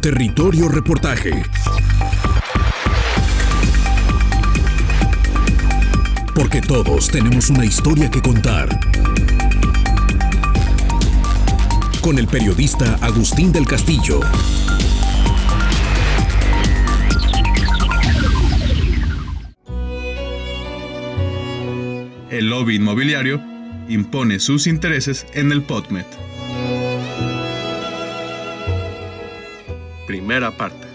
Territorio Reportaje. Porque todos tenemos una historia que contar. Con el periodista Agustín del Castillo. El lobby inmobiliario impone sus intereses en el POTMET. Primera parte.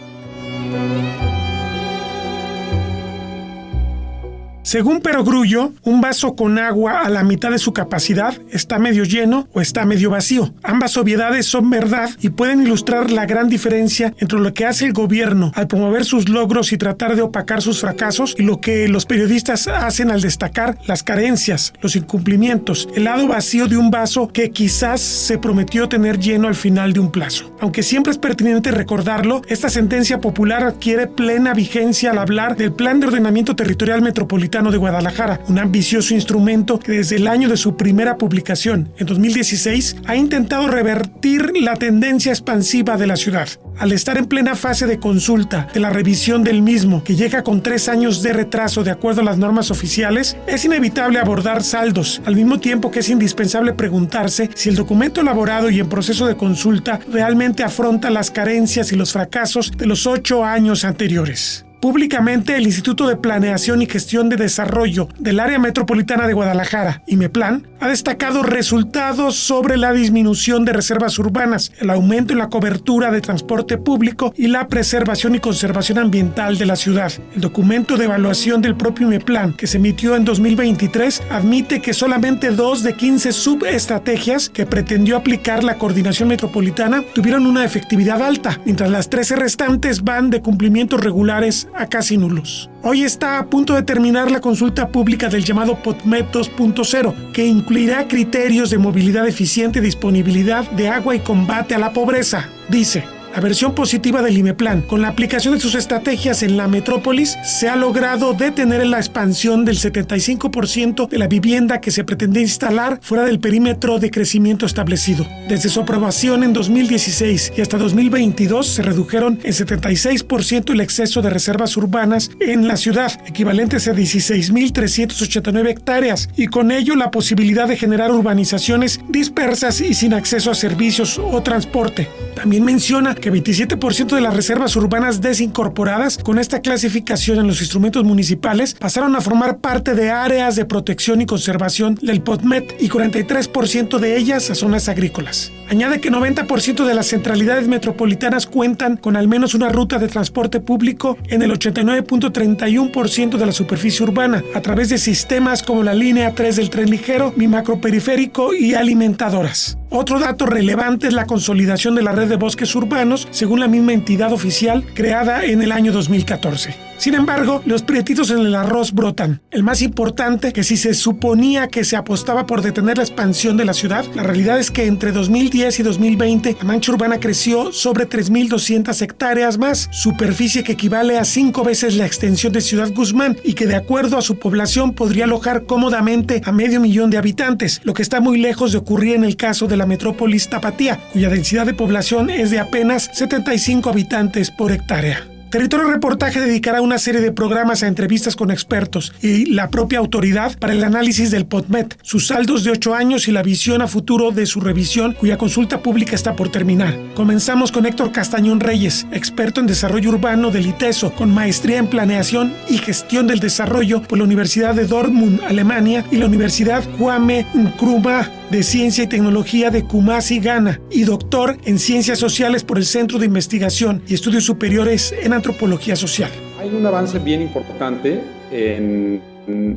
Según Perogrullo, un vaso con agua a la mitad de su capacidad está medio lleno o está medio vacío. Ambas obviedades son verdad y pueden ilustrar la gran diferencia entre lo que hace el gobierno al promover sus logros y tratar de opacar sus fracasos y lo que los periodistas hacen al destacar las carencias, los incumplimientos, el lado vacío de un vaso que quizás se prometió tener lleno al final de un plazo. Aunque siempre es pertinente recordarlo, esta sentencia popular adquiere plena vigencia al hablar del Plan de Ordenamiento Territorial Metropolitano de Guadalajara, un ambicioso instrumento que desde el año de su primera publicación, en 2016, ha intentado revertir la tendencia expansiva de la ciudad. Al estar en plena fase de consulta de la revisión del mismo, que llega con 3 años de retraso de acuerdo a las normas oficiales, es inevitable abordar saldos, al mismo tiempo que es indispensable preguntarse si el documento elaborado y en proceso de consulta realmente afronta las carencias y los fracasos de los 8 años anteriores. Públicamente, el Instituto de Planeación y Gestión de Desarrollo del Área Metropolitana de Guadalajara, IMEPLAN, ha destacado resultados sobre la disminución de reservas urbanas, el aumento en la cobertura de transporte público y la preservación y conservación ambiental de la ciudad. El documento de evaluación del propio IMEPLAN, que se emitió en 2023, admite que solamente 2 de 15 subestrategias que pretendió aplicar la coordinación metropolitana tuvieron una efectividad alta, mientras las 13 restantes van de cumplimientos regulares a casi nulos. Hoy está a punto de terminar la consulta pública del llamado POTMET 2.0, que incluirá criterios de movilidad eficiente, disponibilidad de agua y combate a la pobreza. Dice: la versión positiva del IMEPLAN, con la aplicación de sus estrategias en la metrópolis, se ha logrado detener la expansión del 75% de la vivienda que se pretende instalar fuera del perímetro de crecimiento establecido. Desde su aprobación en 2016 y hasta 2022 se redujeron en 76% el exceso de reservas urbanas en la ciudad, equivalentes a 16.389 hectáreas, y con ello la posibilidad de generar urbanizaciones dispersas y sin acceso a servicios o transporte. También menciona que 27% de las reservas urbanas desincorporadas con esta clasificación en los instrumentos municipales pasaron a formar parte de áreas de protección y conservación del POTMET y 43% de ellas a zonas agrícolas. Añade que 90% de las centralidades metropolitanas cuentan con al menos una ruta de transporte público en el 89.31% de la superficie urbana, a través de sistemas como la línea 3 del tren ligero, mi macroperiférico y alimentadoras. Otro dato relevante es la consolidación de la red de bosques urbanos, según la misma entidad oficial creada en el año 2014. Sin embargo, los prietitos en el arroz brotan. El más importante, que si se suponía que se apostaba por detener la expansión de la ciudad, la realidad es que entre 2010 y 2020 la mancha urbana creció sobre 3.200 hectáreas más, superficie que equivale a 5 veces la extensión de Ciudad Guzmán y que de acuerdo a su población podría alojar cómodamente a 500,000 de habitantes, lo que está muy lejos de ocurrir en el caso de la metrópolis Tapatía, cuya densidad de población es de apenas 75 habitantes por hectárea. Territorio Reportaje dedicará una serie de programas a entrevistas con expertos y la propia autoridad para el análisis del POTMET, sus saldos de 8 años y la visión a futuro de su revisión, cuya consulta pública está por terminar. Comenzamos con Héctor Castañón Reyes, experto en desarrollo urbano del ITESO, con maestría en planeación y gestión del desarrollo por la Universidad de Dortmund, Alemania, y la Universidad Kwame Nkrumah de Ciencia y Tecnología de Kumasi, Ghana, y doctor en Ciencias Sociales por el Centro de Investigación y Estudios Superiores en Antropología Social. Hay un avance bien importante en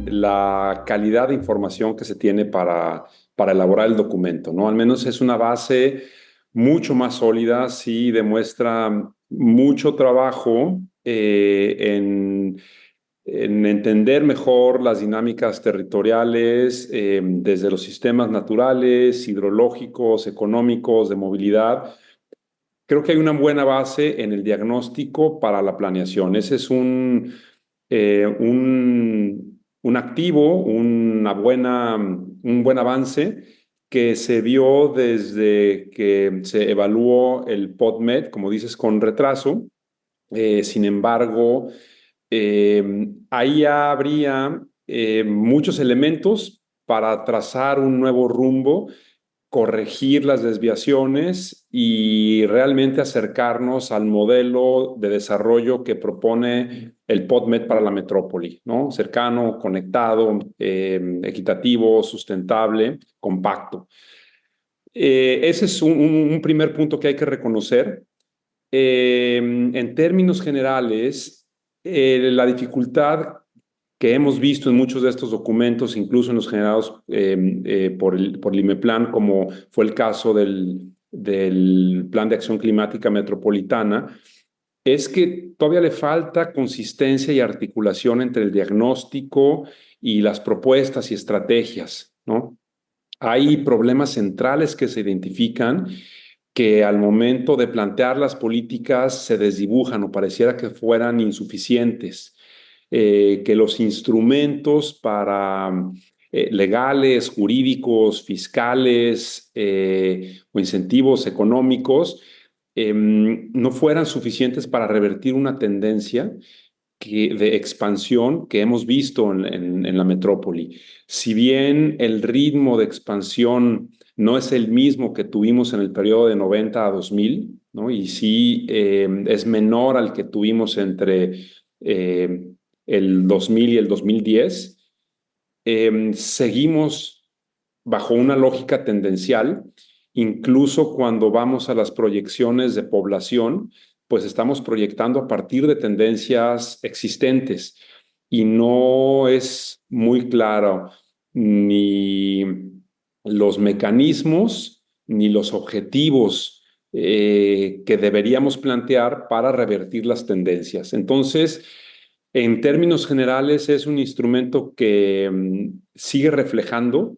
la calidad de información que se tiene para elaborar el documento, ¿no? Al menos es una base mucho más sólida, sí demuestra mucho trabajo en entender mejor las dinámicas territoriales desde los sistemas naturales, hidrológicos, económicos, de movilidad. Creo que hay una buena base en el diagnóstico para la planeación. Ese es un activo, un buen avance que se vio desde que se evaluó el PodMed, como dices, con retraso. Sin embargo, ahí habría muchos elementos para trazar un nuevo rumbo, corregir las desviaciones y realmente acercarnos al modelo de desarrollo que propone el PodMed para la metrópoli, ¿no? Cercano, conectado, equitativo, sustentable, compacto. Ese es un primer punto que hay que reconocer. En términos generales, la dificultad que hemos visto en muchos de estos documentos, incluso en los generados por el IMEPLAN, como fue el caso del Plan de Acción Climática Metropolitana, es que todavía le falta consistencia y articulación entre el diagnóstico y las propuestas y estrategias, ¿no? Hay problemas centrales que se identifican que al momento de plantear las políticas se desdibujan o pareciera que fueran insuficientes, que los instrumentos para legales, jurídicos, fiscales o incentivos económicos no fueran suficientes para revertir una tendencia de expansión que hemos visto en la metrópoli. Si bien el ritmo de expansión no es el mismo que tuvimos en el periodo de 90 a 2000, ¿no? Y sí es menor al que tuvimos entre el 2000 y el 2010, seguimos bajo una lógica tendencial. Incluso cuando vamos a las proyecciones de población, pues estamos proyectando a partir de tendencias existentes y no es muy claro ni los mecanismos ni los objetivos que deberíamos plantear para revertir las tendencias. Entonces, en términos generales, es un instrumento que sigue reflejando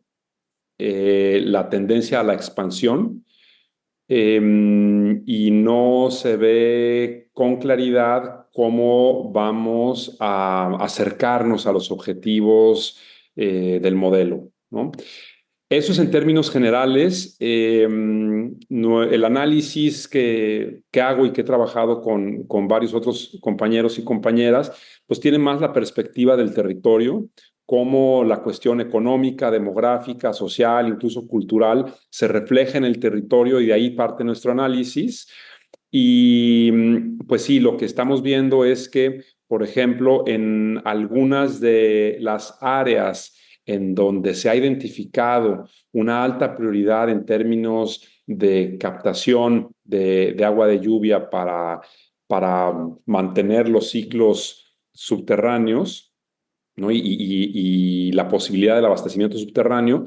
la tendencia a la expansión y no se ve con claridad cómo vamos a acercarnos a los objetivos del modelo, ¿no? Eso es en términos generales. El análisis que hago y que he trabajado con varios otros compañeros y compañeras, pues tiene más la perspectiva del territorio, cómo la cuestión económica, demográfica, social, incluso cultural, se refleja en el territorio y de ahí parte nuestro análisis. Y pues sí, lo que estamos viendo es que, por ejemplo, en algunas de las áreas en donde se ha identificado una alta prioridad en términos de captación de agua de lluvia para mantener los ciclos subterráneos, ¿no? Y la posibilidad del abastecimiento subterráneo,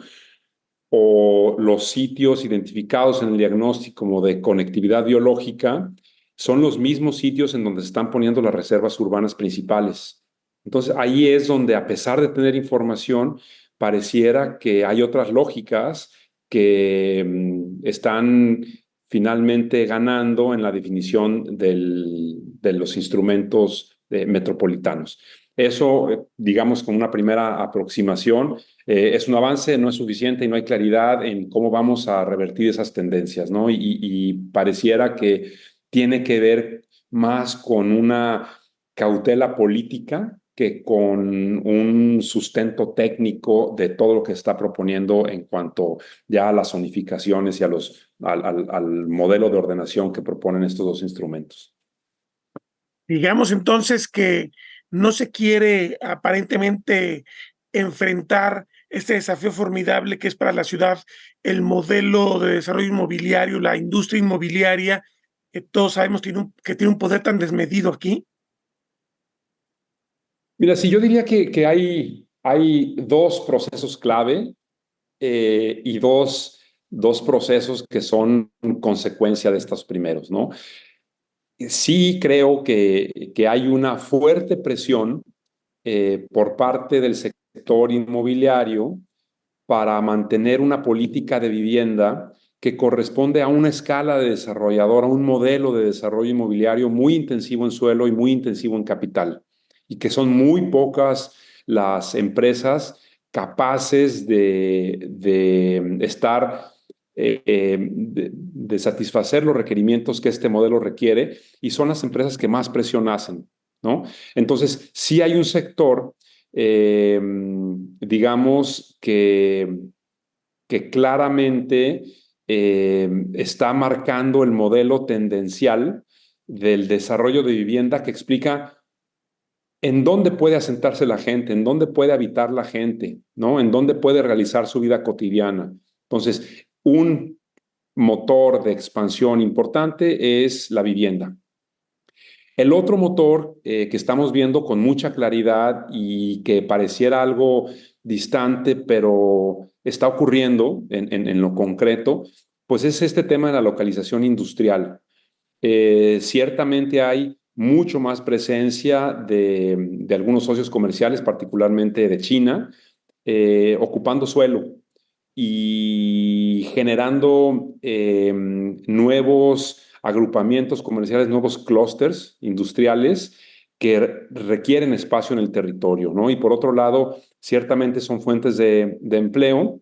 o los sitios identificados en el diagnóstico como de conectividad biológica, son los mismos sitios en donde se están poniendo las reservas urbanas principales. Entonces, ahí es donde, a pesar de tener información, pareciera que hay otras lógicas que están finalmente ganando en la definición de los instrumentos metropolitanos. Eso, digamos, como una primera aproximación, es un avance, no es suficiente y no hay claridad en cómo vamos a revertir esas tendencias, ¿no? Y pareciera que tiene que ver más con una cautela política que con un sustento técnico de todo lo que está proponiendo en cuanto ya a las zonificaciones y al modelo de ordenación que proponen estos dos instrumentos. Digamos entonces que no se quiere aparentemente enfrentar este desafío formidable que es para la ciudad el modelo de desarrollo inmobiliario, la industria inmobiliaria, que todos sabemos que tiene un poder tan desmedido aquí. Mira, sí, yo diría que hay dos procesos clave y dos procesos que son consecuencia de estos primeros, ¿no? Sí creo que hay una fuerte presión por parte del sector inmobiliario para mantener una política de vivienda que corresponde a una escala de desarrollador, a un modelo de desarrollo inmobiliario muy intensivo en suelo y muy intensivo en capital, y que son muy pocas las empresas capaces de estar, de satisfacer los requerimientos que este modelo requiere, y son las empresas que más presión hacen, ¿no? Entonces, sí hay un sector, digamos, que claramente está marcando el modelo tendencial del desarrollo de vivienda, que explica en dónde puede asentarse la gente, en dónde puede habitar la gente, ¿no? En dónde puede realizar su vida cotidiana. Entonces, un motor de expansión importante es la vivienda. El otro motor que estamos viendo con mucha claridad y que pareciera algo distante, pero está ocurriendo en lo concreto, pues es este tema de la localización industrial. Ciertamente hay mucho más presencia de algunos socios comerciales, particularmente de China, ocupando suelo y generando nuevos agrupamientos comerciales, nuevos clústeres industriales que requieren espacio en el territorio, ¿no? Y por otro lado, ciertamente son fuentes de empleo,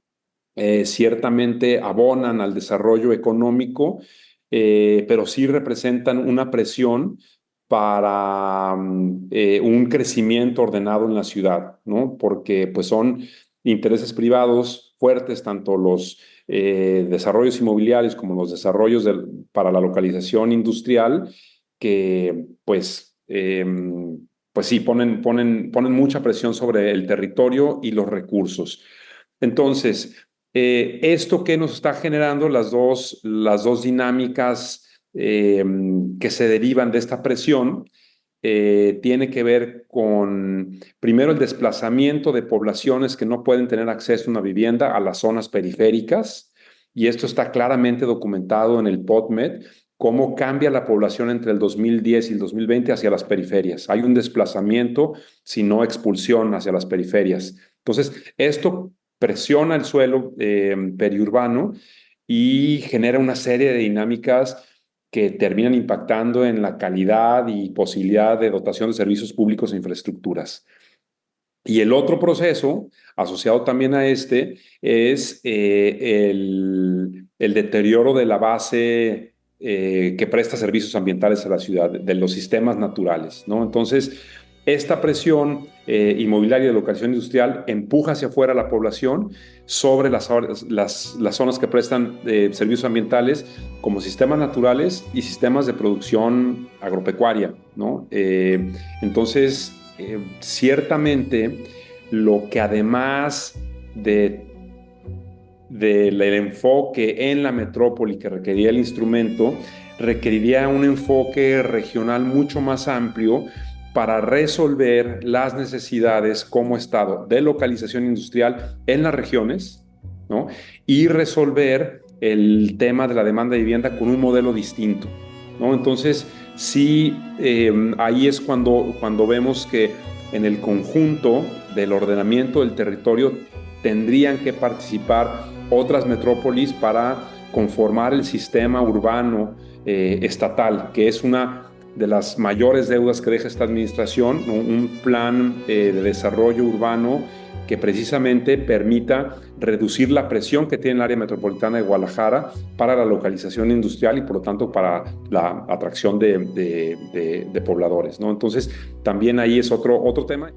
ciertamente abonan al desarrollo económico, pero sí representan una presión para un crecimiento ordenado en la ciudad, ¿no? Porque pues son intereses privados fuertes, tanto los desarrollos inmobiliarios como los desarrollos para la localización industrial, que pues sí, ponen mucha presión sobre el territorio y los recursos. Entonces, esto que nos está generando las dos dinámicas que se derivan de esta presión, tiene que ver con, primero, el desplazamiento de poblaciones que no pueden tener acceso a una vivienda a las zonas periféricas, y esto está claramente documentado en el PubMed, cómo cambia la población entre el 2010 y el 2020 hacia las periferias. Hay un desplazamiento, si no expulsión, hacia las periferias. Entonces, esto presiona el suelo periurbano y genera una serie de dinámicas que terminan impactando en la calidad y posibilidad de dotación de servicios públicos e infraestructuras. Y el otro proceso, asociado también a este, es el deterioro de la base que presta servicios ambientales a la ciudad, de los sistemas naturales, ¿no? Entonces, esta presión inmobiliaria de locación industrial empuja hacia afuera la población sobre las zonas que prestan servicios ambientales, como sistemas naturales y sistemas de producción agropecuaria, ¿no? Entonces, ciertamente, lo que además del enfoque en la metrópoli que requería el instrumento, requeriría un enfoque regional mucho más amplio para resolver las necesidades como estado de localización industrial en las regiones, ¿no? Y resolver el tema de la demanda de vivienda con un modelo distinto, ¿no? Entonces, sí, ahí es cuando vemos que en el conjunto del ordenamiento del territorio tendrían que participar otras metrópolis para conformar el sistema urbano estatal, que es una de las mayores deudas que deja esta administración, ¿no? Un plan de desarrollo urbano que precisamente permita reducir la presión que tiene el área metropolitana de Guadalajara para la localización industrial y por lo tanto para la atracción de pobladores, ¿no? Entonces también ahí es otro tema.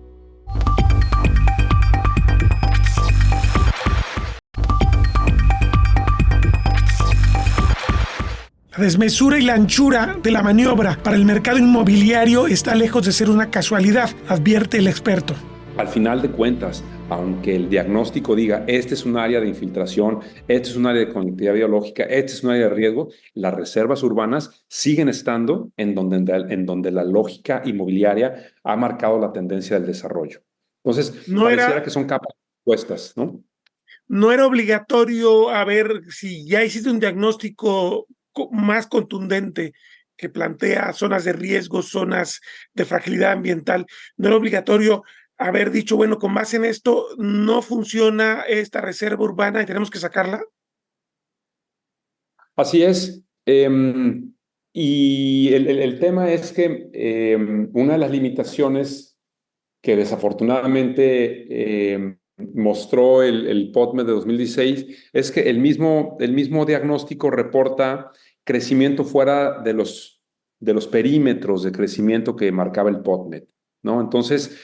La desmesura y la anchura de la maniobra para el mercado inmobiliario está lejos de ser una casualidad, advierte el experto. Al final de cuentas, aunque el diagnóstico diga, este es un área de infiltración, este es un área de conectividad biológica, este es un área de riesgo, las reservas urbanas siguen estando en donde la lógica inmobiliaria ha marcado la tendencia del desarrollo. Entonces, pareciera que son capas opuestas, ¿no? No era obligatorio, a ver, si ya hiciste un diagnóstico más contundente que plantea zonas de riesgo, zonas de fragilidad ambiental, no era obligatorio haber dicho, bueno, con base en esto no funciona esta reserva urbana y tenemos que sacarla. Así es. Y el tema es que una de las limitaciones que desafortunadamente mostró el POTMED de 2016 es que el mismo diagnóstico reporta crecimiento fuera de los perímetros de crecimiento que marcaba el POTMED, ¿no? Entonces,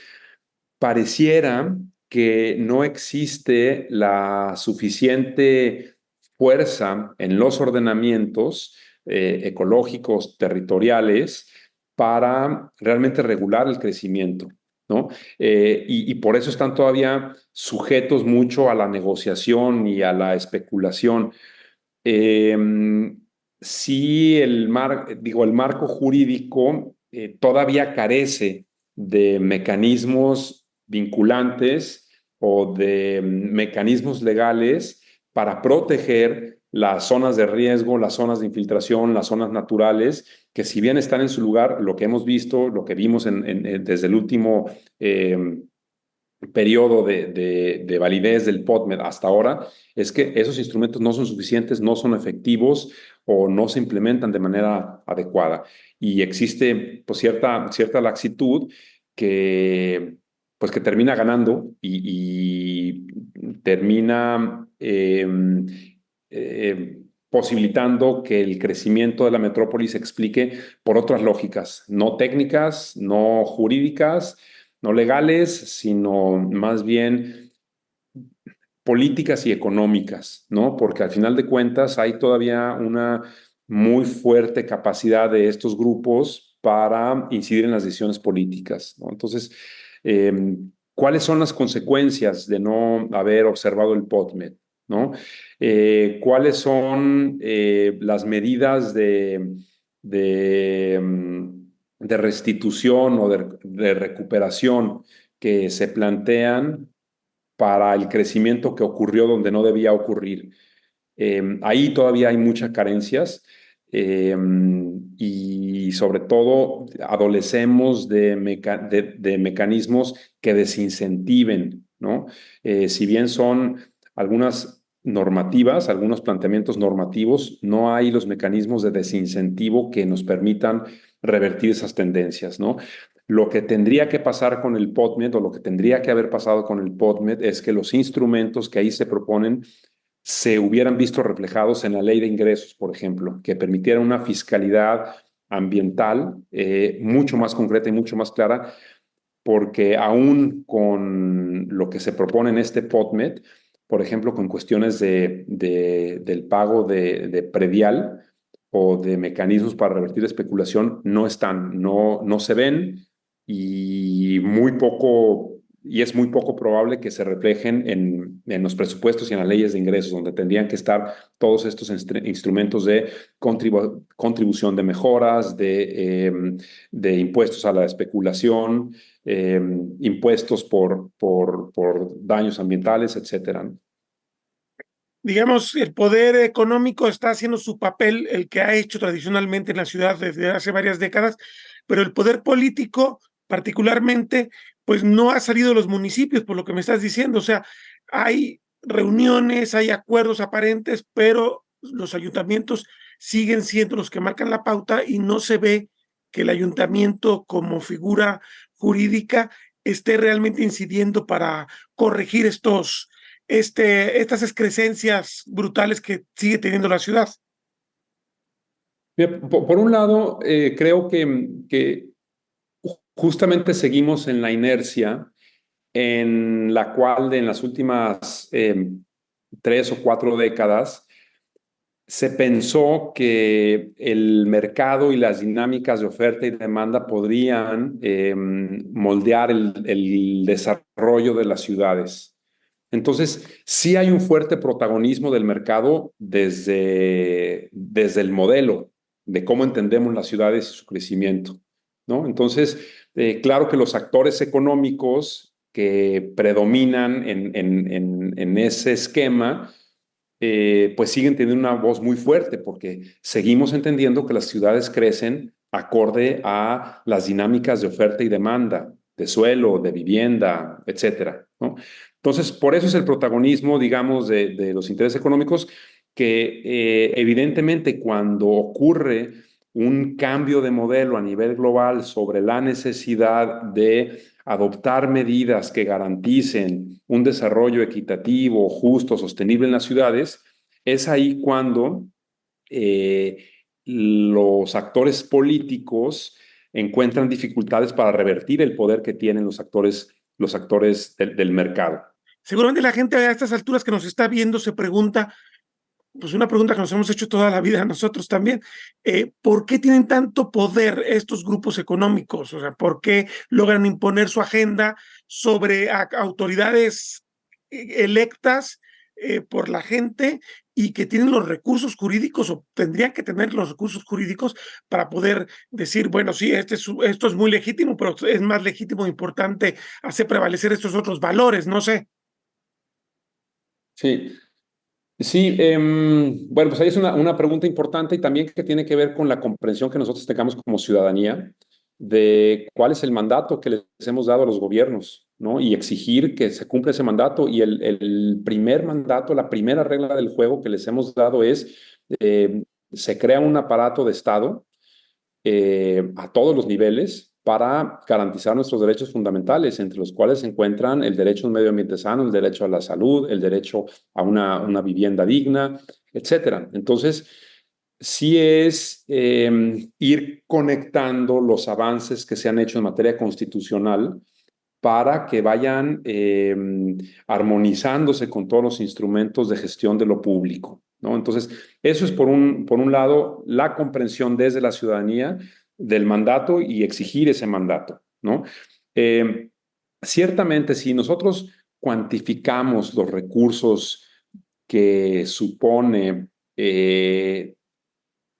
pareciera que no existe la suficiente fuerza en los ordenamientos ecológicos, territoriales, para realmente regular el crecimiento, ¿no? Y por eso están todavía sujetos mucho a la negociación y a la especulación. Eh, sí, el marco jurídico todavía carece de mecanismos vinculantes o de mecanismos legales para proteger las zonas de riesgo, las zonas de infiltración, las zonas naturales, que si bien están en su lugar, lo que hemos visto, lo que vimos desde el último periodo de validez del POTMED hasta ahora, es que esos instrumentos no son suficientes, no son efectivos o no se implementan de manera adecuada. Y existe pues, cierta laxitud que, pues, que termina ganando y termina posibilitando que el crecimiento de la metrópoli se explique por otras lógicas, no técnicas, no jurídicas, no legales, sino más bien políticas y económicas, ¿no? Porque al final de cuentas hay todavía una muy fuerte capacidad de estos grupos para incidir en las decisiones políticas, ¿no? Entonces, eh, ¿cuáles son las consecuencias de no haber observado el POTMED, ¿no? ¿Cuáles son las medidas de restitución o de recuperación que se plantean para el crecimiento que ocurrió donde no debía ocurrir? Ahí todavía hay muchas carencias y sobre todo adolecemos de mecanismos que desincentiven, ¿no? Si bien son algunas normativas, algunos planteamientos normativos, no hay los mecanismos de desincentivo que nos permitan revertir esas tendencias, ¿no? Lo que tendría que pasar con el POTMED o lo que tendría que haber pasado con el POTMED es que los instrumentos que ahí se proponen se hubieran visto reflejados en la ley de ingresos, por ejemplo, que permitiera una fiscalidad ambiental mucho más concreta y mucho más clara, porque aún con lo que se propone en este POTMED, por ejemplo, con cuestiones del pago de predial o de mecanismos para revertir especulación, no se ven y es muy poco probable que se reflejen en los presupuestos y en las leyes de ingresos, donde tendrían que estar todos estos instrumentos de contribución de mejoras, de impuestos a la especulación, impuestos por daños ambientales, etcétera. Digamos, el poder económico está haciendo su papel, el que ha hecho tradicionalmente en la ciudad desde hace varias décadas, pero el poder político, particularmente, pues no ha salido de los municipios, por lo que me estás diciendo. O sea, hay reuniones, hay acuerdos aparentes, pero los ayuntamientos siguen siendo los que marcan la pauta y no se ve que el ayuntamiento como figura jurídica esté realmente incidiendo para corregir estas excrescencias brutales que sigue teniendo la ciudad. Por un lado, creo que justamente seguimos en la inercia en la cual en las últimas 3 o 4 décadas se pensó que el mercado y las dinámicas de oferta y demanda podrían moldear el desarrollo de las ciudades. Entonces, sí hay un fuerte protagonismo del mercado desde el modelo de cómo entendemos las ciudades y su crecimiento, ¿no? Entonces, claro que los actores económicos que predominan en ese esquema, pues siguen teniendo una voz muy fuerte porque seguimos entendiendo que las ciudades crecen acorde a las dinámicas de oferta y demanda, de suelo, de vivienda, etcétera, ¿no? Entonces, por eso es el protagonismo, digamos, de los intereses económicos que evidentemente cuando ocurre un cambio de modelo a nivel global sobre la necesidad de adoptar medidas que garanticen un desarrollo equitativo, justo, sostenible en las ciudades, es ahí cuando los actores políticos encuentran dificultades para revertir el poder que tienen los actores del mercado. Seguramente la gente a estas alturas que nos está viendo se pregunta, pues una pregunta que nos hemos hecho toda la vida nosotros también, ¿por qué tienen tanto poder estos grupos económicos? O sea, ¿por qué logran imponer su agenda sobre autoridades electas por la gente y que tienen los recursos jurídicos o tendrían que tener los recursos jurídicos para poder decir, bueno, sí, esto es muy legítimo, pero es más legítimo e importante hacer prevalecer estos otros valores, no sé? Sí. Sí, bueno, pues ahí es una pregunta importante y también que tiene que ver con la comprensión que nosotros tengamos como ciudadanía de cuál es el mandato que les hemos dado a los gobiernos, ¿no? Y exigir que se cumpla ese mandato. Y el primer mandato, la primera regla del juego que les hemos dado es, se crea un aparato de Estado a todos los niveles para garantizar nuestros derechos fundamentales, entre los cuales se encuentran el derecho a un medio ambiente sano, el derecho a la salud, el derecho a una vivienda digna, etcétera. Entonces, sí es ir conectando los avances que se han hecho en materia constitucional para que vayan armonizándose con todos los instrumentos de gestión de lo público, ¿no? Entonces, eso es por un lado la comprensión desde la ciudadanía del mandato y exigir ese mandato, ¿no? Ciertamente, si nosotros cuantificamos los recursos que supone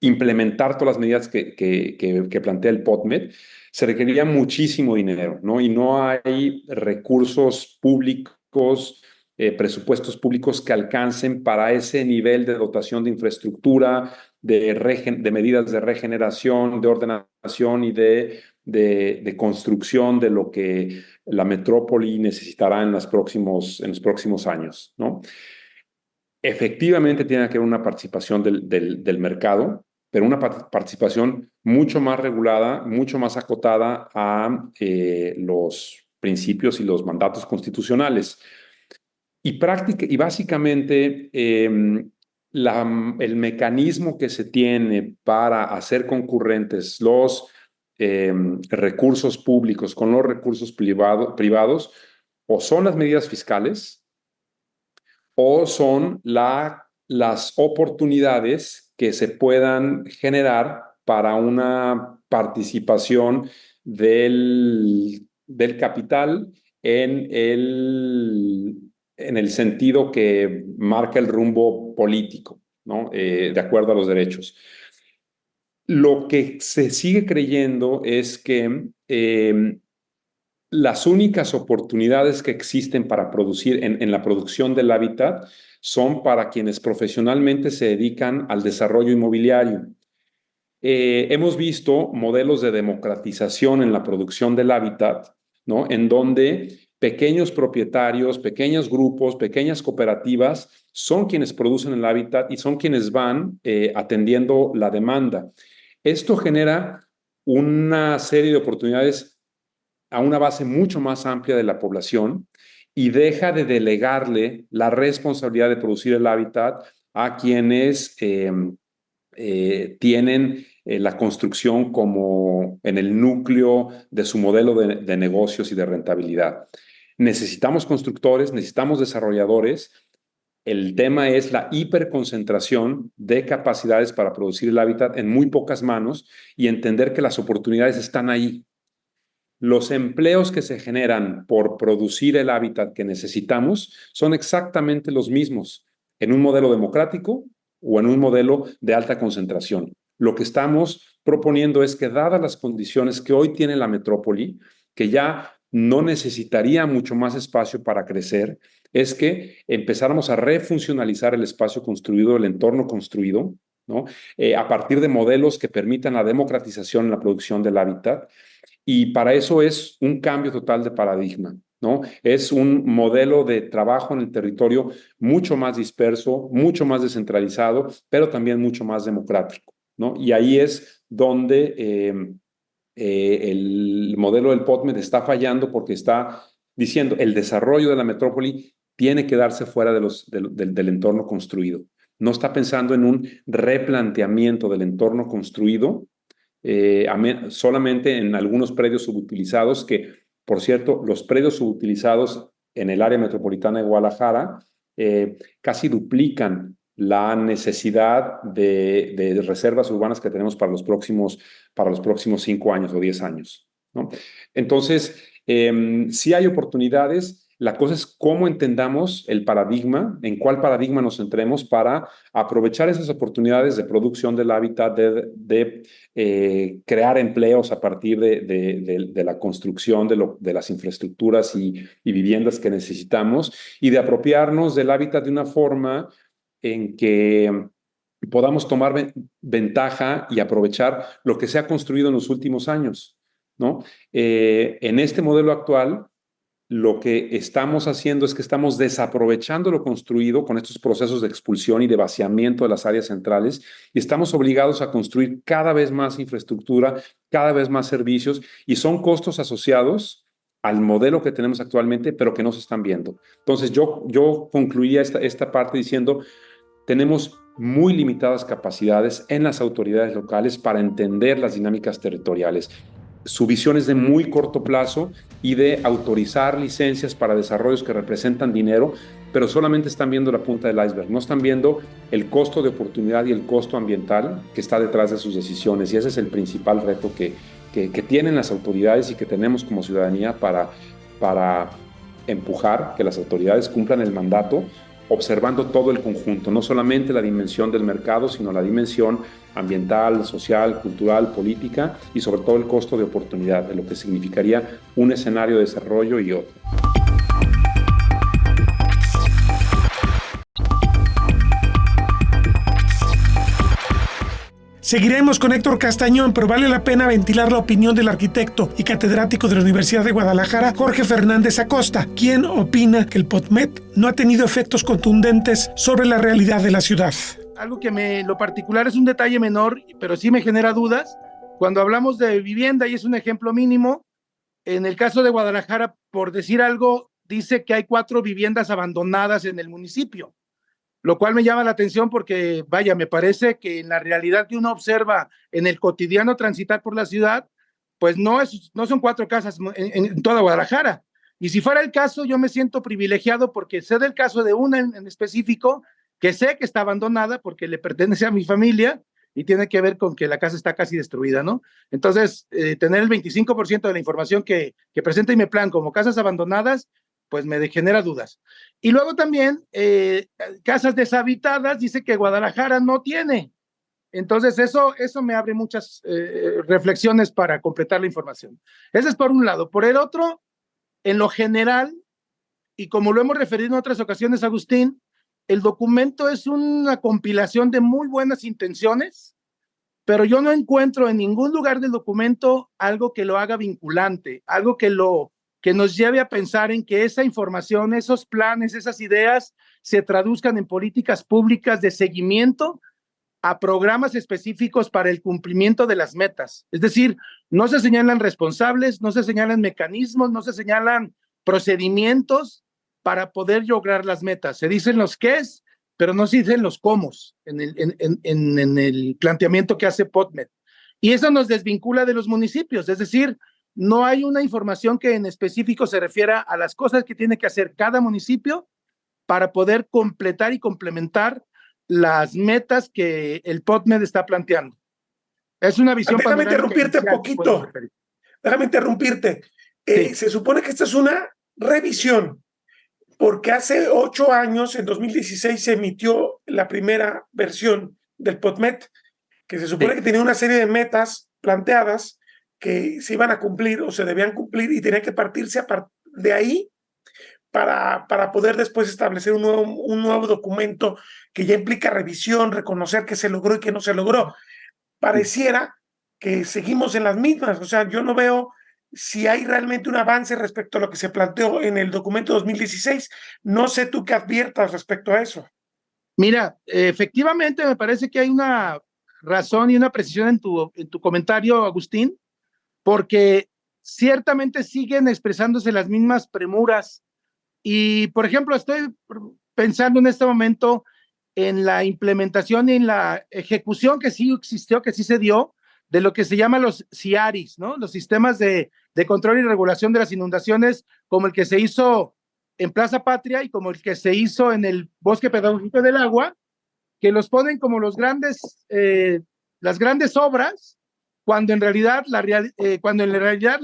implementar todas las medidas que plantea el POTMED, se requeriría muchísimo dinero, ¿no? Y no hay recursos públicos, presupuestos públicos que alcancen para ese nivel de dotación de infraestructura, de medidas de regeneración, de ordenación y de construcción de lo que la metrópoli necesitará en los próximos años, ¿no? Efectivamente tiene que haber una participación del mercado, pero una participación mucho más regulada, mucho más acotada a los principios y los mandatos constitucionales. Y básicamente el mecanismo que se tiene para hacer concurrentes los recursos públicos con los recursos privados o son las medidas fiscales o son las oportunidades que se puedan generar para una participación del capital en el sentido que marca el rumbo político, ¿no? De acuerdo a los derechos. Lo que se sigue creyendo es que las únicas oportunidades que existen para producir en la producción del hábitat son para quienes profesionalmente se dedican al desarrollo inmobiliario. Hemos visto modelos de democratización en la producción del hábitat, ¿no? En donde pequeños propietarios, pequeños grupos, pequeñas cooperativas son quienes producen el hábitat y son quienes van atendiendo la demanda. Esto genera una serie de oportunidades a una base mucho más amplia de la población y deja de delegarle la responsabilidad de producir el hábitat a quienes tienen la construcción como en el núcleo de su modelo de negocios y de rentabilidad. Necesitamos constructores, necesitamos desarrolladores. El tema es la hiperconcentración de capacidades para producir el hábitat en muy pocas manos y entender que las oportunidades están ahí. Los empleos que se generan por producir el hábitat que necesitamos son exactamente los mismos en un modelo democrático o en un modelo de alta concentración. Lo que estamos proponiendo es que, dadas las condiciones que hoy tiene la metrópoli, que ya no necesitaría mucho más espacio para crecer, es que empezáramos a refuncionalizar el espacio construido, el entorno construido, ¿no? A partir de modelos que permitan la democratización en la producción del hábitat. Y para eso es un cambio total de paradigma, ¿no? Es un modelo de trabajo en el territorio mucho más disperso, mucho más descentralizado, pero también mucho más democrático, ¿no? Y ahí es donde el modelo del POTMED está fallando porque está diciendo el desarrollo de la metrópoli tiene que darse fuera del entorno construido. No está pensando en un replanteamiento del entorno construido, solamente en algunos predios subutilizados, que, por cierto, los predios subutilizados en el área metropolitana de Guadalajara casi duplican la necesidad de reservas urbanas que tenemos para los próximos 5 años o 10 años, ¿no? Entonces, sí hay oportunidades. La cosa es cómo entendamos el paradigma, en cuál paradigma nos centremos para aprovechar esas oportunidades de producción del hábitat, de crear empleos a partir de la construcción de las infraestructuras y viviendas que necesitamos, y de apropiarnos del hábitat de una forma en que podamos tomar ventaja y aprovechar lo que se ha construido en los últimos años, ¿no? En este modelo actual, lo que estamos haciendo es que estamos desaprovechando lo construido con estos procesos de expulsión y de vaciamiento de las áreas centrales, y estamos obligados a construir cada vez más infraestructura, cada vez más servicios, y son costos asociados al modelo que tenemos actualmente, pero que no se están viendo. Entonces, yo concluía esta parte diciendo, tenemos muy limitadas capacidades en las autoridades locales para entender las dinámicas territoriales. Su visión es de muy corto plazo y de autorizar licencias para desarrollos que representan dinero, pero solamente están viendo la punta del iceberg, no están viendo el costo de oportunidad y el costo ambiental que está detrás de sus decisiones, y ese es el principal reto que tienen las autoridades y que tenemos como ciudadanía para empujar que las autoridades cumplan el mandato, observando todo el conjunto, no solamente la dimensión del mercado, sino la dimensión ambiental, social, cultural, política, y sobre todo el costo de oportunidad, de lo que significaría un escenario de desarrollo y otro. Seguiremos con Héctor Castañón, pero vale la pena ventilar la opinión del arquitecto y catedrático de la Universidad de Guadalajara, Jorge Fernández Acosta, quien opina que el POTMED no ha tenido efectos contundentes sobre la realidad de la ciudad. Algo que lo particular es un detalle menor, pero sí me genera dudas. Cuando hablamos de vivienda, y es un ejemplo mínimo, en el caso de Guadalajara, por decir algo, dice que hay 4 viviendas abandonadas en el municipio, lo cual me llama la atención porque, vaya, me parece que en la realidad que uno observa en el cotidiano transitar por la ciudad, pues no son 4 casas en toda Guadalajara. Y si fuera el caso, yo me siento privilegiado porque sé del caso de una en específico, que sé que está abandonada porque le pertenece a mi familia y tiene que ver con que la casa está casi destruida, ¿no? Entonces, tener el 25% de la información que presenta IMEPLAN como casas abandonadas, pues me genera dudas. Y luego también, casas deshabitadas, dice que Guadalajara no tiene. Entonces, eso me abre muchas reflexiones para completar la información. Ese es por un lado. Por el otro, en lo general, y como lo hemos referido en otras ocasiones, Agustín, el documento es una compilación de muy buenas intenciones, pero yo no encuentro en ningún lugar del documento algo que lo haga vinculante, algo que nos lleve a pensar en que esa información, esos planes, esas ideas se traduzcan en políticas públicas de seguimiento a programas específicos para el cumplimiento de las metas. Es decir, no se señalan responsables, no se señalan mecanismos, no se señalan procedimientos para poder lograr las metas. Se dicen los qués, pero no se dicen los cómo en el planteamiento que hace POTMED. Y eso nos desvincula de los municipios, es decir, no hay una información que en específico se refiera a las cosas que tiene que hacer cada municipio para poder completar y complementar las metas que el POTMED está planteando. Es una visión... Déjame interrumpirte un poquito. Déjame interrumpirte. Sí. Se supone que esta es una revisión, porque hace 8 años, en 2016, se emitió la primera versión del POTMED, que se supone que tenía una serie de metas planteadas que se iban a cumplir o se debían cumplir y tenía que partirse de ahí para poder después establecer un nuevo documento que ya implica revisión, reconocer que se logró y que no se logró. Pareciera que seguimos en las mismas, o sea, yo no veo si hay realmente un avance respecto a lo que se planteó en el documento 2016. No sé tú qué adviertas respecto a eso. Mira, efectivamente me parece que hay una razón y una precisión en tu comentario, Agustín, porque ciertamente siguen expresándose las mismas premuras. Y, por ejemplo, estoy pensando en este momento en la implementación y en la ejecución que sí existió, que sí se dio, de lo que se llama los SIARIS, ¿no? Los sistemas de control y regulación de las inundaciones, como el que se hizo en Plaza Patria y como el que se hizo en el Bosque Pedagógico del Agua, que los ponen como las grandes obras, cuando en realidad la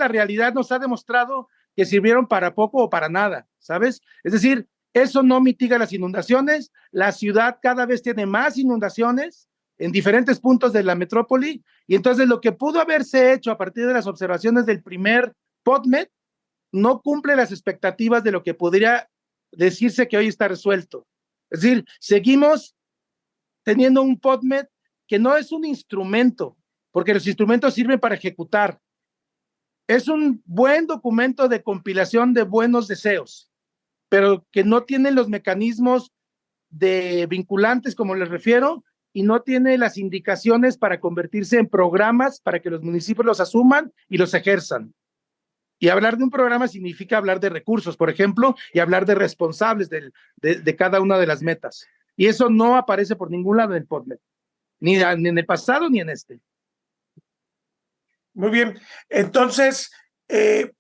realidad nos ha demostrado que sirvieron para poco o para nada, ¿sabes? Es decir, eso no mitiga las inundaciones, la ciudad cada vez tiene más inundaciones en diferentes puntos de la metrópoli, y entonces lo que pudo haberse hecho a partir de las observaciones del primer PodMed no cumple las expectativas de lo que podría decirse que hoy está resuelto. Es decir, seguimos teniendo un PodMed que no es un instrumento, porque los instrumentos sirven para ejecutar. Es un buen documento de compilación de buenos deseos, pero que no tiene los mecanismos de vinculantes, como les refiero, y no tiene las indicaciones para convertirse en programas para que los municipios los asuman y los ejerzan. Y hablar de un programa significa hablar de recursos, por ejemplo, y hablar de responsables de cada una de las metas. Y eso no aparece por ningún lado en el PodMed, ni en el pasado ni en este. Muy bien. Entonces, ¿qué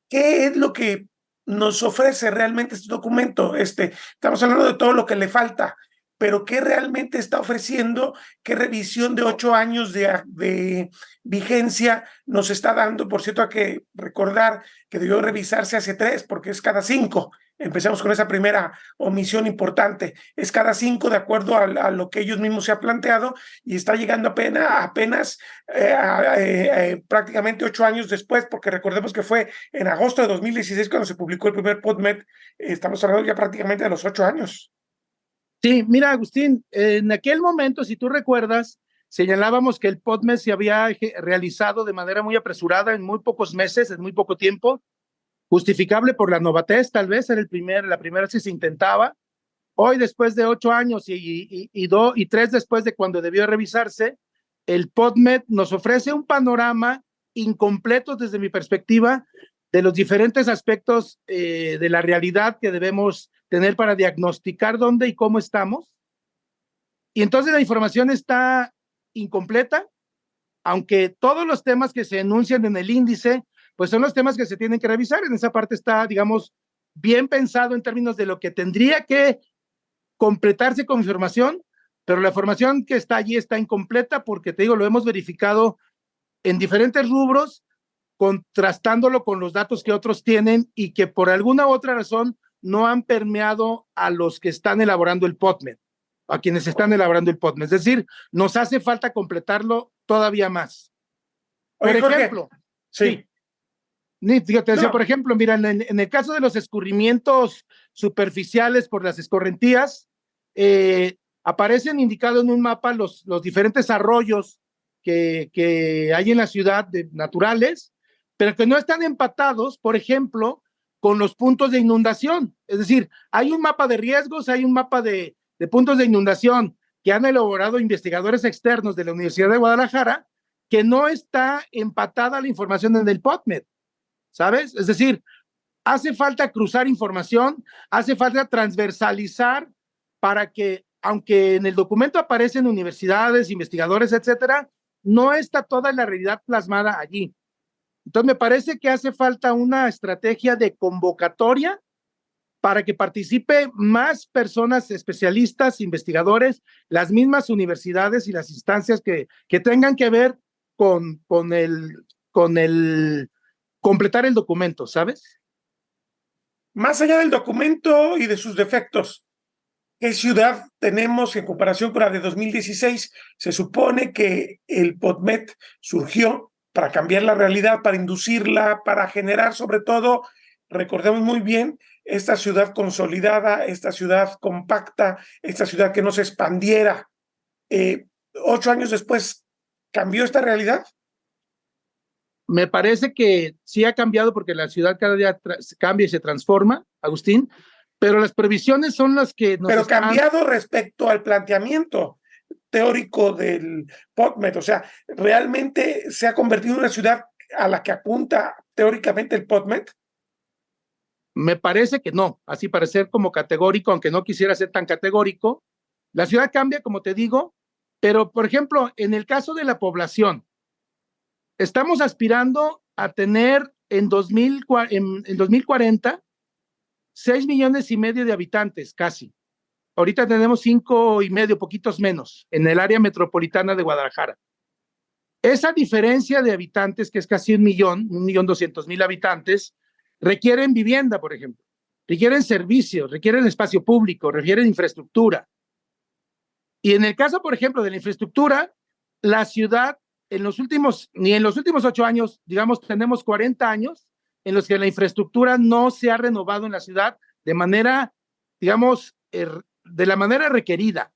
es lo que nos ofrece realmente este documento? Estamos hablando de todo lo que le falta, pero ¿qué realmente está ofreciendo? ¿Qué revisión de 8 años de vigencia nos está dando? Por cierto, hay que recordar que debió revisarse hace 3, porque es cada 5. Empezamos con esa primera omisión importante. Es cada 5 de acuerdo a lo que ellos mismos se han planteado, y está llegando apenas prácticamente 8 años después, porque recordemos que fue en agosto de 2016 cuando se publicó el primer PodMed. Estamos hablando ya prácticamente de los 8 años. Sí, mira, Agustín, en aquel momento, si tú recuerdas, señalábamos que el PodMed se había realizado de manera muy apresurada, en muy pocos meses, en muy poco tiempo, justificable por la novatez, tal vez, era la primera vez que se intentaba. Hoy, después de 8 años y 3 después de cuando debió revisarse, el PodMed nos ofrece un panorama incompleto desde mi perspectiva de los diferentes aspectos de la realidad que debemos tener para diagnosticar dónde y cómo estamos. Y entonces la información está incompleta, aunque todos los temas que se enuncian en el índice, pues son los temas que se tienen que revisar. En esa parte está, digamos, bien pensado en términos de lo que tendría que completarse con información, pero la información que está allí está incompleta porque, te digo, lo hemos verificado en diferentes rubros, contrastándolo con los datos que otros tienen y que por alguna otra razón no han permeado a los que están elaborando el PodMed, a quienes están elaborando el PodMed. Es decir, nos hace falta completarlo todavía más. Por ejemplo, sí. Te decía, por ejemplo, mira, en el caso de los escurrimientos superficiales por las escorrentías, aparecen indicados en un mapa los diferentes arroyos que hay en la ciudad naturales, pero que no están empatados, por ejemplo, con los puntos de inundación. Es decir, hay un mapa de riesgos, hay un mapa de puntos de inundación que han elaborado investigadores externos de la Universidad de Guadalajara, que no está empatada la información en el PodMed, ¿sabes? Es decir, hace falta cruzar información, hace falta transversalizar para que, aunque en el documento aparecen universidades, investigadores, etcétera, no está toda la realidad plasmada allí. Entonces, me parece que hace falta una estrategia de convocatoria para que participe más personas especialistas, investigadores, las mismas universidades y las instancias que tengan que ver con el completar el documento, ¿sabes? Más allá del documento y de sus defectos, ¿qué ciudad tenemos en comparación con la de 2016? Se supone que el PodMed surgió para cambiar la realidad, para inducirla, para generar sobre todo, recordemos muy bien, esta ciudad consolidada, esta ciudad compacta, esta ciudad que no se expandiera. 8 años después, ¿cambió esta realidad? Me parece que sí ha cambiado porque la ciudad cada día cambia y se transforma, Agustín, pero las previsiones son las que nos Pero cambiado respecto al planteamiento. teórico del PubMed? O sea, ¿realmente se ha convertido en una ciudad a la que apunta teóricamente el PubMed? Me parece que no, así para ser como categórico, aunque no quisiera ser tan categórico. La ciudad cambia, como te digo, pero, por ejemplo, en el caso de la población, estamos aspirando a tener en 2040 6,5 millones de habitantes, casi. Ahorita tenemos 5,5, poquitos menos, en el área metropolitana de Guadalajara. Esa diferencia de habitantes, que es casi 1,200,000 habitantes, requieren vivienda, por ejemplo, requieren servicios, requieren espacio público, requieren infraestructura. Y en el caso, por ejemplo, de la infraestructura, la ciudad, ni en los últimos 8 años, digamos, tenemos 40 años en los que la infraestructura no se ha renovado en la ciudad de manera, digamos, de la manera requerida,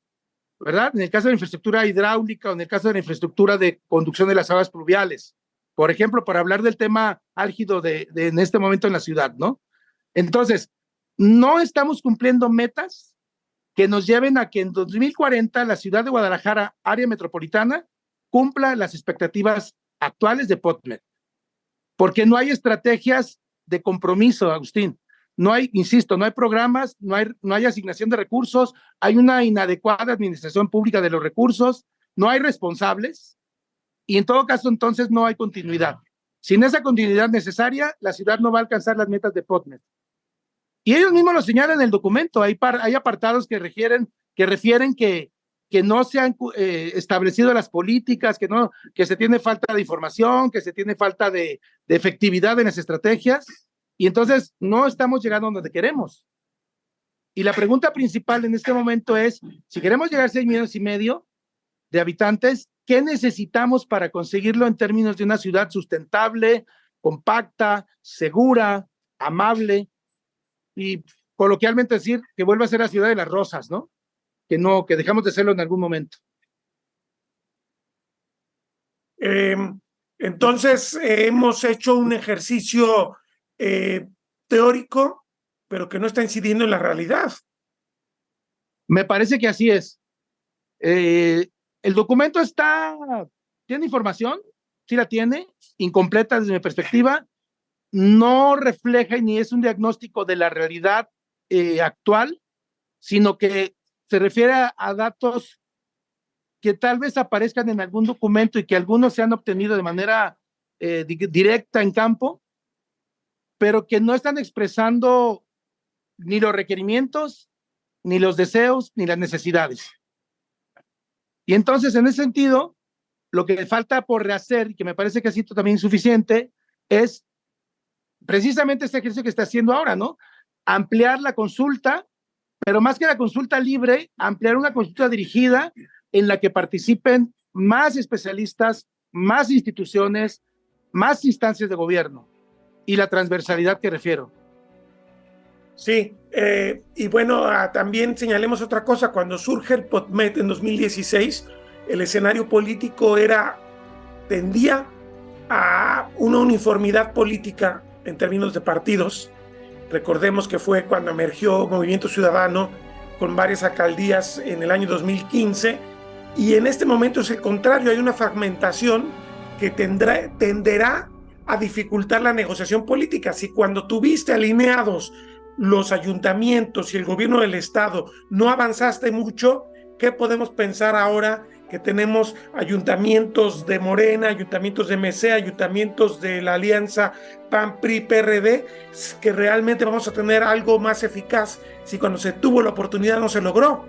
¿verdad? En el caso de la infraestructura hidráulica o en el caso de la infraestructura de conducción de las aguas pluviales, por ejemplo, para hablar del tema álgido en este momento en la ciudad, ¿no? Entonces, no estamos cumpliendo metas que nos lleven a que en 2040 la ciudad de Guadalajara, área metropolitana, cumpla las expectativas actuales de PubMed. Porque no hay estrategias de compromiso, Agustín. No hay, insisto, no hay programas, no hay asignación de recursos, hay una inadecuada administración pública de los recursos, no hay responsables y en todo caso entonces no hay continuidad. Sin esa continuidad necesaria, la ciudad no va a alcanzar las metas de PubMed. Y ellos mismos lo señalan en el documento, hay apartados que refieren que no se han establecido las políticas, que se tiene falta de información, que se tiene falta de efectividad en las estrategias, y entonces no estamos llegando a donde queremos. Y la pregunta principal en este momento es, si queremos llegar a 6,5 millones de habitantes, ¿qué necesitamos para conseguirlo en términos de una ciudad sustentable, compacta, segura, amable, y coloquialmente decir que vuelva a ser la ciudad de las rosas, ¿no? Que dejamos de serlo en algún momento. Entonces, hemos hecho un ejercicio teórico, pero que no está incidiendo en la realidad. Me parece que así es. El documento tiene información, sí la tiene, incompleta desde mi perspectiva, no refleja ni es un diagnóstico de la realidad actual, sino que se refiere a datos que tal vez aparezcan en algún documento y que algunos se han obtenido de manera directa en campo, pero que no están expresando ni los requerimientos, ni los deseos, ni las necesidades. Y entonces, en ese sentido, lo que falta por rehacer, y que me parece que ha sido también insuficiente, es precisamente este ejercicio que está haciendo ahora, ¿no? Ampliar la consulta, pero más que la consulta libre, ampliar una consulta dirigida en la que participen más especialistas, más instituciones, más instancias de gobierno y la transversalidad que refiero. Sí, y bueno, también señalemos otra cosa. Cuando surge el PubMed en 2016, el escenario político tendía a una uniformidad política en términos de partidos. Recordemos que fue cuando emergió Movimiento Ciudadano con varias alcaldías en el año 2015, y en este momento es el contrario, hay una fragmentación que tenderá a dificultar la negociación política. Si cuando tuviste alineados los ayuntamientos y el gobierno del estado no avanzaste mucho, ¿qué podemos pensar ahora que tenemos ayuntamientos de Morena, ayuntamientos de MC, ayuntamientos de la alianza PAN-PRI-PRD, que realmente vamos a tener algo más eficaz si cuando se tuvo la oportunidad no se logró?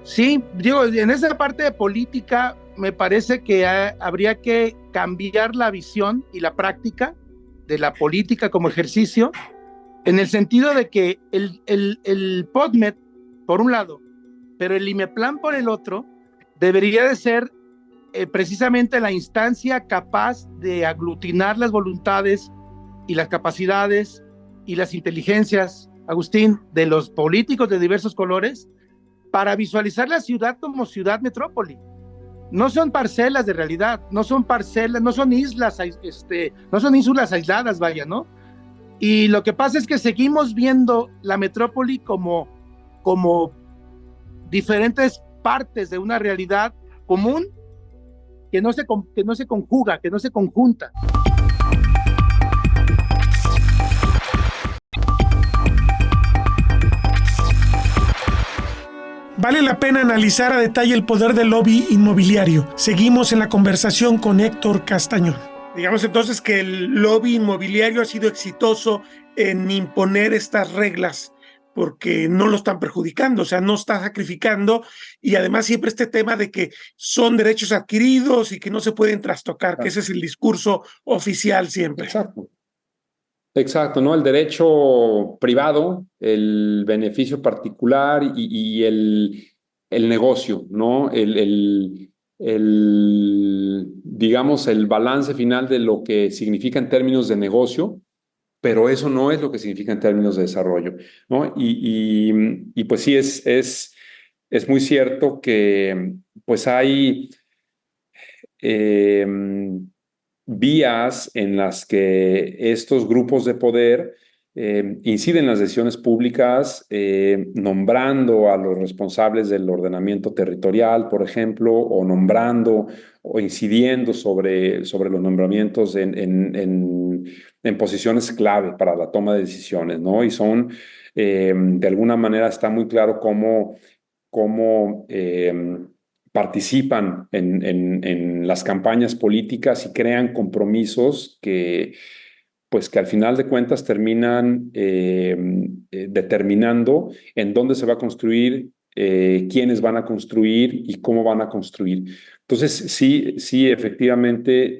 Sí, digo, en esa parte de política me parece que habría que cambiar la visión y la práctica de la política como ejercicio, en el sentido de que el PubMed, por un lado, pero el IMEPLAN por el otro, debería de ser precisamente la instancia capaz de aglutinar las voluntades y las capacidades y las inteligencias, Agustín, de los políticos de diversos colores, para visualizar la ciudad como ciudad metrópoli. No son parcelas de realidad, no son parcelas, no son islas, no son ínsulas aisladas, vaya, ¿no? Y lo que pasa es que seguimos viendo la metrópoli como diferentes partes de una realidad común que no se conjuga, que no se conjunta. Vale la pena analizar a detalle el poder del lobby inmobiliario. Seguimos en la conversación con Héctor Castañón. Digamos entonces que el lobby inmobiliario ha sido exitoso en imponer estas reglas porque no lo están perjudicando, o sea, no está sacrificando, y además siempre este tema de que son derechos adquiridos y que no se pueden trastocar, que ese es el discurso oficial siempre. Exacto, ¿no? El derecho privado, el beneficio particular y el negocio, ¿no? Digamos, el balance final de lo que significa en términos de negocio, pero eso no es lo que significa en términos de desarrollo, ¿no? Y pues sí, es muy cierto que pues hay vías en las que estos grupos de poder inciden en las decisiones públicas, nombrando a los responsables del ordenamiento territorial, por ejemplo, o nombrando o incidiendo sobre los nombramientos en posiciones clave para la toma de decisiones, ¿no? Y son, de alguna manera, está muy claro cómo participan en las campañas políticas y crean compromisos que al final de cuentas terminan determinando en dónde se va a construir, quiénes van a construir y cómo van a construir. Entonces, sí, efectivamente,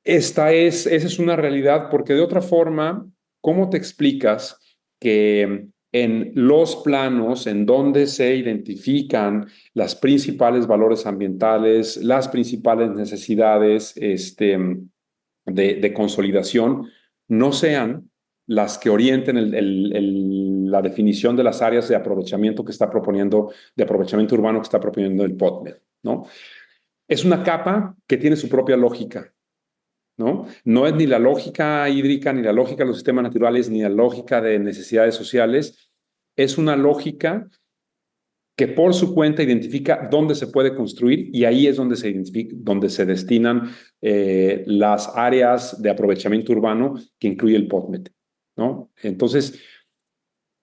esa es una realidad, porque de otra forma, ¿cómo te explicas que en los planos en donde se identifican las principales valores ambientales, las principales necesidades de consolidación, no sean las que orienten la definición de las áreas de aprovechamiento que está proponiendo, de aprovechamiento urbano que está proponiendo el POTMED, ¿no? Es una capa que tiene su propia lógica, ¿no? No es ni la lógica hídrica, ni la lógica de los sistemas naturales, ni la lógica de necesidades sociales. Es una lógica que por su cuenta identifica dónde se puede construir, y ahí es donde se destinan las áreas de aprovechamiento urbano que incluye el POTMED, ¿no? Entonces,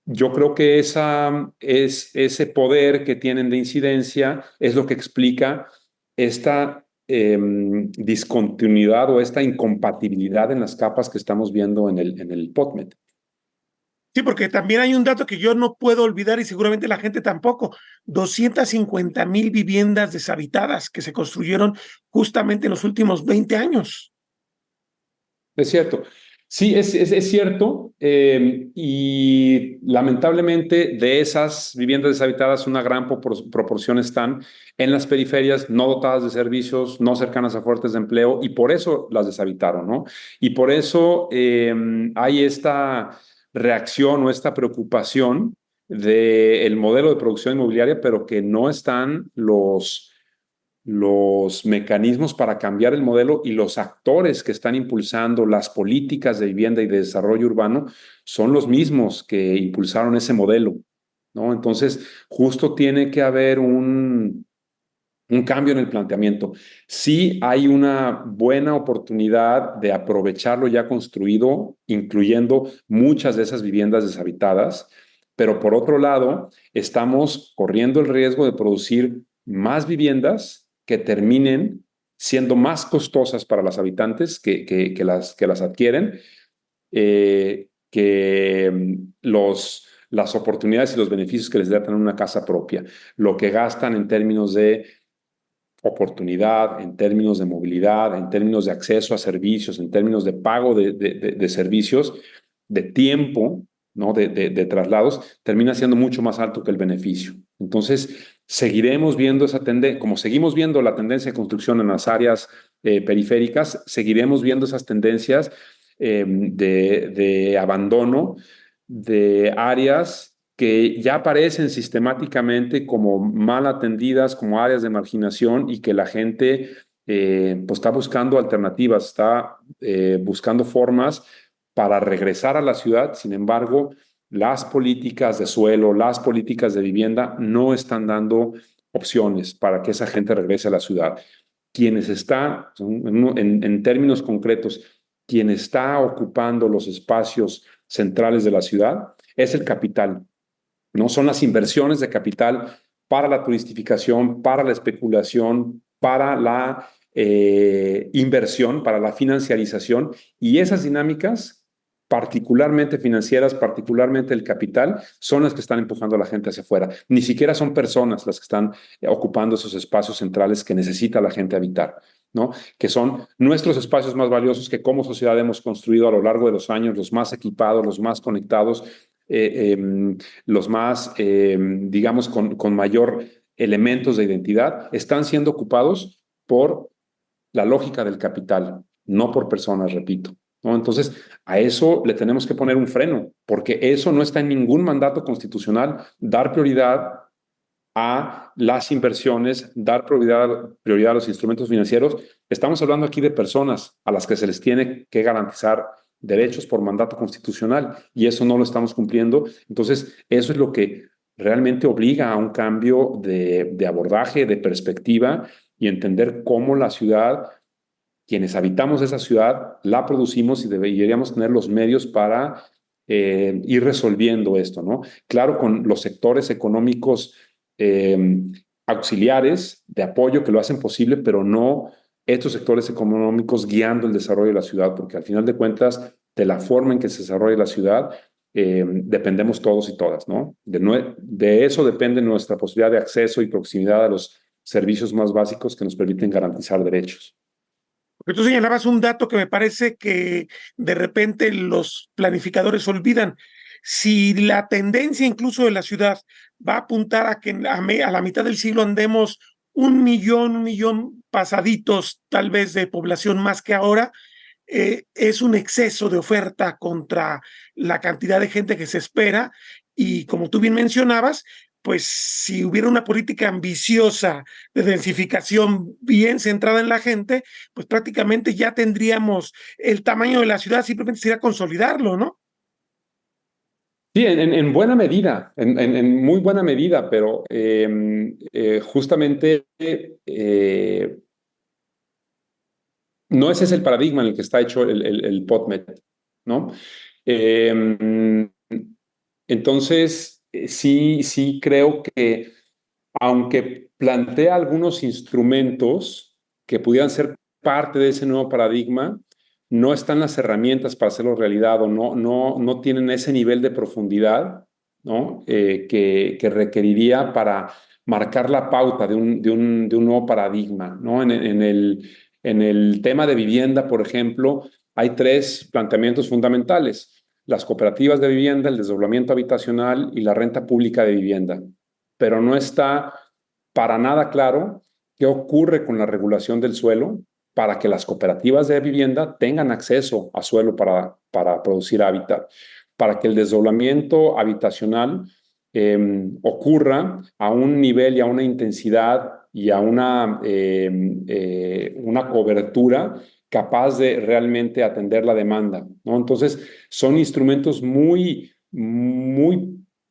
yo creo que ese poder que tienen de incidencia es lo que explica esta discontinuidad o esta incompatibilidad en las capas que estamos viendo en el POTMED. Sí, porque también hay un dato que yo no puedo olvidar y seguramente la gente tampoco. 250,000 viviendas deshabitadas que se construyeron justamente en los últimos 20 años. Es cierto. Sí, es cierto. Y lamentablemente de esas viviendas deshabitadas una gran proporción están en las periferias, no dotadas de servicios, no cercanas a fuentes de empleo, y por eso las deshabitaron, ¿no? Y por eso hay esta reacción o esta preocupación del modelo de producción inmobiliaria, pero que no están los mecanismos para cambiar el modelo, y los actores que están impulsando las políticas de vivienda y de desarrollo urbano son los mismos que impulsaron ese modelo, ¿no? Entonces, justo tiene que haber un cambio en el planteamiento. Sí hay una buena oportunidad de aprovechar lo ya construido, incluyendo muchas de esas viviendas deshabitadas, pero por otro lado, estamos corriendo el riesgo de producir más viviendas que terminen siendo más costosas para los habitantes que las adquieren, las oportunidades y los beneficios que les da tener una casa propia, lo que gastan en términos de oportunidad, en términos de movilidad, en términos de acceso a servicios, en términos de pago de servicios, de tiempo, ¿no? de traslados, termina siendo mucho más alto que el beneficio. Entonces, seguiremos viendo esa tendencia, como seguimos viendo la tendencia de construcción en las áreas periféricas, seguiremos viendo esas tendencias de abandono de áreas que ya aparecen sistemáticamente como mal atendidas, como áreas de marginación, y que la gente pues está buscando alternativas, está buscando formas para regresar a la ciudad. Sin embargo, las políticas de suelo, las políticas de vivienda no están dando opciones para que esa gente regrese a la ciudad. Quienes está, en términos concretos, quien está ocupando los espacios centrales de la ciudad es el capital, ¿no? Son las inversiones de capital para la turistificación, para la especulación, para la inversión, para la financiarización, y esas dinámicas, particularmente financieras, particularmente el capital, son las que están empujando a la gente hacia afuera. Ni siquiera son personas las que están ocupando esos espacios centrales que necesita la gente habitar, ¿no? Que son nuestros espacios más valiosos que como sociedad hemos construido a lo largo de los años, los más equipados, los más conectados, los más, digamos, con mayor elementos de identidad, están siendo ocupados por la lógica del capital, no por personas, repito, ¿no? Entonces, a eso le tenemos que poner un freno, porque eso no está en ningún mandato constitucional, dar prioridad a las inversiones, dar prioridad a los instrumentos financieros. Estamos hablando aquí de personas a las que se les tiene que garantizar derechos por mandato constitucional, y eso no lo estamos cumpliendo. Entonces, eso es lo que realmente obliga a un cambio de abordaje, de perspectiva, y entender cómo la ciudad, quienes habitamos esa ciudad, la producimos y deberíamos tener los medios para ir resolviendo esto, ¿no? Claro, con los sectores económicos auxiliares de apoyo que lo hacen posible, pero no estos sectores económicos guiando el desarrollo de la ciudad, porque al final de cuentas, de la forma en que se desarrolla la ciudad, dependemos todos y todas, ¿no? De eso depende nuestra posibilidad de acceso y proximidad a los servicios más básicos que nos permiten garantizar derechos. Porque tú señalabas un dato que me parece que de repente los planificadores olvidan. Si la tendencia incluso de la ciudad va a apuntar a que a la mitad del siglo andemos 1 millón pasaditos tal vez de población más que ahora, es un exceso de oferta contra la cantidad de gente que se espera, y como tú bien mencionabas, pues si hubiera una política ambiciosa de densificación bien centrada en la gente, pues prácticamente ya tendríamos el tamaño de la ciudad, simplemente sería consolidarlo, ¿no? Sí, en buena medida, en muy buena medida, pero justamente no ese es el paradigma en el que está hecho el POTMET, ¿no? Entonces, sí creo que, aunque plantea algunos instrumentos que pudieran ser parte de ese nuevo paradigma, no están las herramientas para hacerlo realidad, o no tienen ese nivel de profundidad, ¿no? Que requeriría para marcar la pauta de un nuevo paradigma, ¿no? En el tema de vivienda, por ejemplo, hay 3 planteamientos fundamentales: las cooperativas de vivienda, el desdoblamiento habitacional y la renta pública de vivienda. Pero no está para nada claro qué ocurre con la regulación del suelo para que las cooperativas de vivienda tengan acceso a suelo para producir hábitat, para que el desdoblamiento habitacional ocurra a un nivel y a una intensidad y a una cobertura capaz de realmente atender la demanda, ¿no? Entonces, son instrumentos muy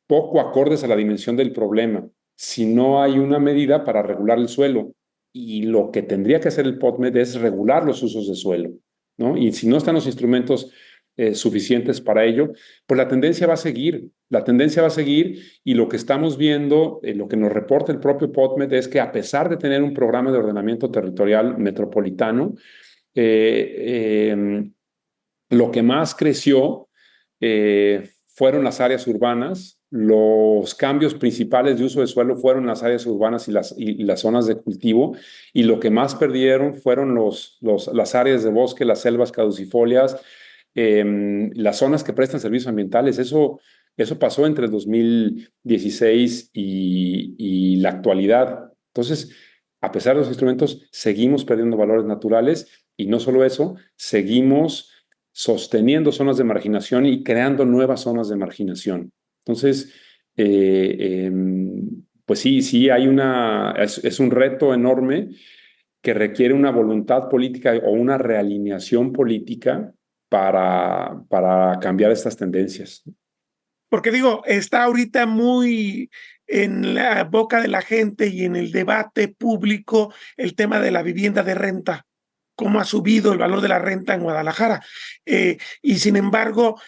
poco acordes a la dimensión del problema, si no hay una medida para regular el suelo. Y lo que tendría que hacer el POTMED es regular los usos de suelo, ¿no? Y si no están los instrumentos suficientes para ello, pues la tendencia va a seguir. La tendencia va a seguir, y lo que estamos viendo, lo que nos reporta el propio POTMED, es que a pesar de tener un programa de ordenamiento territorial metropolitano, lo que más creció fueron las áreas urbanas. Los cambios principales de uso de suelo fueron las áreas urbanas y las zonas de cultivo, y lo que más perdieron fueron las áreas de bosque, las selvas caducifolias, las zonas que prestan servicios ambientales. Eso pasó entre el 2016 y la actualidad. Entonces, a pesar de los instrumentos, seguimos perdiendo valores naturales, y no solo eso, seguimos sosteniendo zonas de marginación y creando nuevas zonas de marginación. Entonces, pues sí hay es un reto enorme que requiere una voluntad política o una realineación política para cambiar estas tendencias. Porque digo, está ahorita muy en la boca de la gente y en el debate público el tema de la vivienda de renta, cómo ha subido el valor de la renta en Guadalajara. Y sin embargo,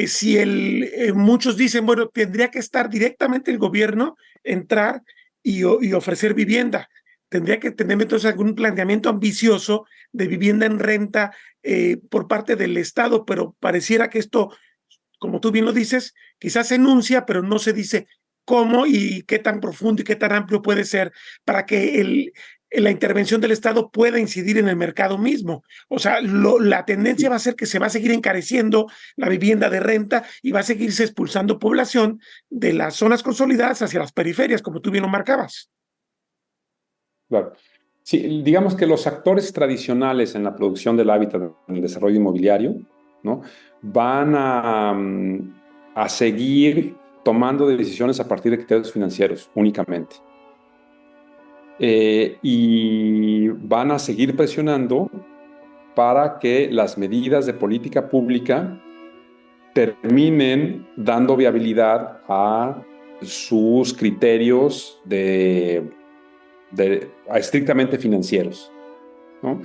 si muchos dicen, bueno, tendría que estar directamente el gobierno, entrar y ofrecer vivienda. Tendría que tener entonces algún planteamiento ambicioso de vivienda en renta por parte del Estado, pero pareciera que esto, como tú bien lo dices, quizás se enuncia, pero no se dice cómo y qué tan profundo y qué tan amplio puede ser para que la intervención del Estado pueda incidir en el mercado mismo. O sea, la tendencia va a ser que se va a seguir encareciendo la vivienda de renta y va a seguirse expulsando población de las zonas consolidadas hacia las periferias, como tú bien lo marcabas. Claro. Sí, digamos que los actores tradicionales en la producción del hábitat, en el desarrollo inmobiliario, ¿no?, van a seguir tomando decisiones a partir de criterios financieros únicamente. Y van a seguir presionando para que las medidas de política pública terminen dando viabilidad a sus criterios estrictamente financieros, ¿no?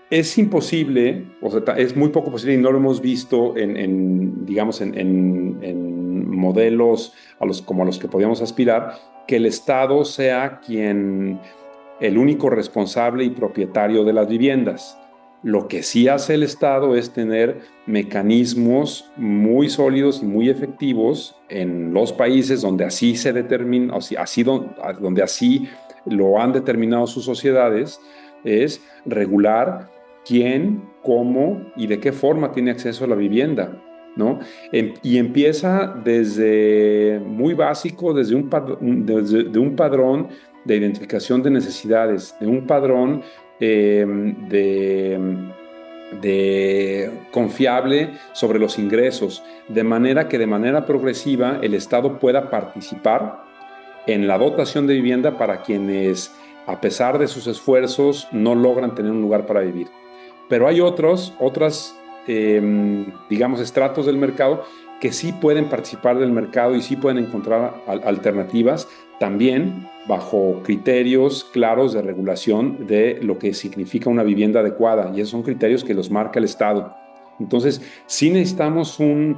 Es imposible, o sea, es muy poco posible, y no lo hemos visto digamos, en modelos como a los que podíamos aspirar, que el Estado sea el único responsable y propietario de las viviendas. Lo que sí hace el Estado es tener mecanismos muy sólidos y muy efectivos en los países donde así se determina, donde así lo han determinado sus sociedades, es regular quién, cómo y de qué forma tiene acceso a la vivienda, ¿no? Y empieza desde muy básico, desde un padrón de identificación de necesidades, de un padrón de confiable sobre los ingresos, de manera que de manera progresiva el Estado pueda participar en la dotación de vivienda para quienes, a pesar de sus esfuerzos, no logran tener un lugar para vivir. Pero hay otras digamos, estratos del mercado que sí pueden participar del mercado y sí pueden encontrar alternativas, también bajo criterios claros de regulación de lo que significa una vivienda adecuada, y esos son criterios que los marca el Estado. Entonces, sí necesitamos un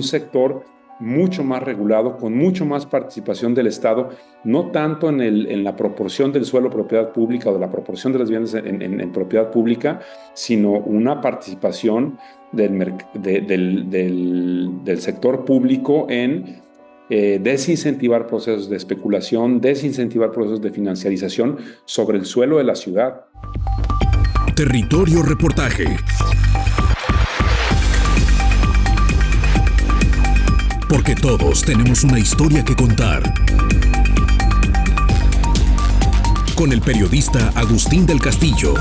sector mucho más regulado, con mucho más participación del Estado, no tanto en la proporción del suelo propiedad pública o de la proporción de las viviendas en propiedad pública, sino una participación del sector público en desincentivar procesos de especulación, desincentivar procesos de financiarización sobre el suelo de la ciudad. Territorio Reportaje. Porque todos tenemos una historia que contar. Con el periodista Agustín del Castillo.